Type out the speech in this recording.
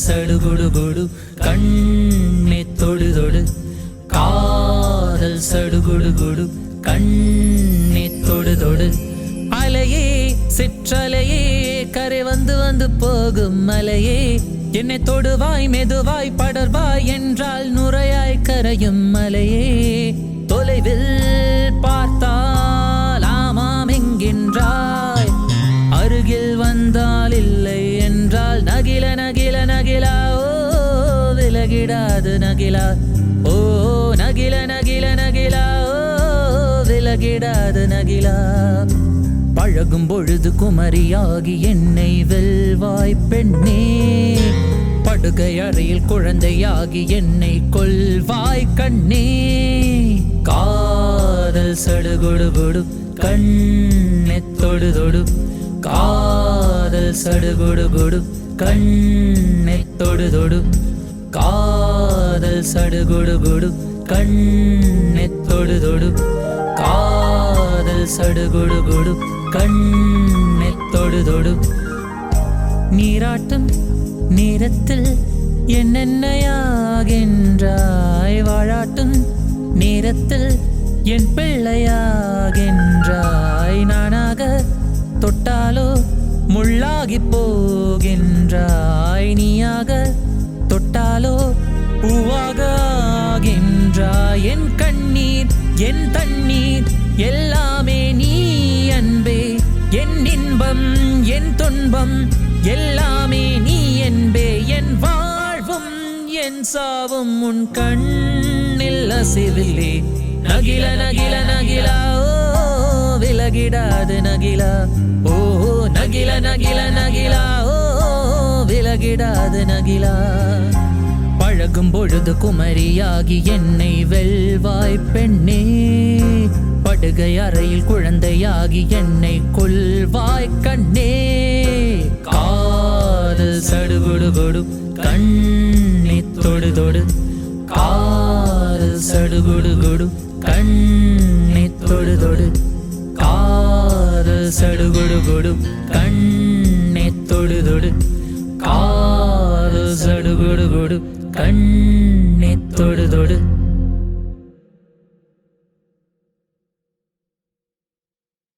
சடுகுடுகுடு கண்ணே தொடு தொடு காதல் சடுகுடுகுடு கண்ணே தொடு தொடு அலையே சிற்றலையே கரை வந்து வந்து போகும் மலையே என்னை தொடுவாய் மெதுவாய் படர்வாய் என்றால் நுரையாய் கரையும் மலையே தொலைவில் பார்த்தால் ஆமாம் என்கின்றாய் அருகில் வந்தால் இல்லை என்றால் நகில நகில நகிலா ஓ விலகிடாது நகிலா ஓ நகில நகில நகிலா ஓ விலகிடாது நகிலா பழகும் பொழுது குமரியாகி என்னை வெல்வாய் பெண்ணே படுகை அறையில் குழந்தையாகி என்னை கொல்வாய் கண்ணே காதல் சடுகுடுகுடு கண்ணே தொடு தொடு காதல் சடுகுடுகுடு கண்ணே தொடு தொடு காதல் சடுகுடுகுடு கண்ணே தொடு தொடு காதல் சடுகுடுகுடு கண்ணே தொடு தொடு நீராட்டம் நேரத்தில் என்னென்னையாகின்றாய் வாழாட்டும் நேரத்தில் என் பிள்ளையாகின்றாய் நானாக தொட்டாலோ முள்ளாகி போகின்றாய் நீயாக தொட்டாலோ பூவாக ஆகின்றாய் என் கண்ணீர் என் தண்ணீர் எல்லாமே நீ அன்பே என் இன்பம் என் துன்பம் எல்லாமே நீ என்பே என் வாழ்வும் என் சாவும் உன் கண்ணில் அசைவில்லே நகில நகில நகிலா ஓ விலகிடாது நகிலா ஓ நகில நகில நகிலா ஓ விலகிடாது நகிலா பழகும் பொழுது குமரியாகி என்னை வெல்வாய் பெண்ணே படுகை அறையில் குழந்தையாகி என்னை கொல்வாய் கண்ணே காதல் சடுகுடுகுடு கண்ணே தொடு தொடு காதல் சடுகுடுகுடு கண்ணே தொடு தொடு காதல் சடுகுடுகுடு கண்ணே தொடு தொடு காதல் சடுகுடுகுடு கண்ணே தொடு தொடு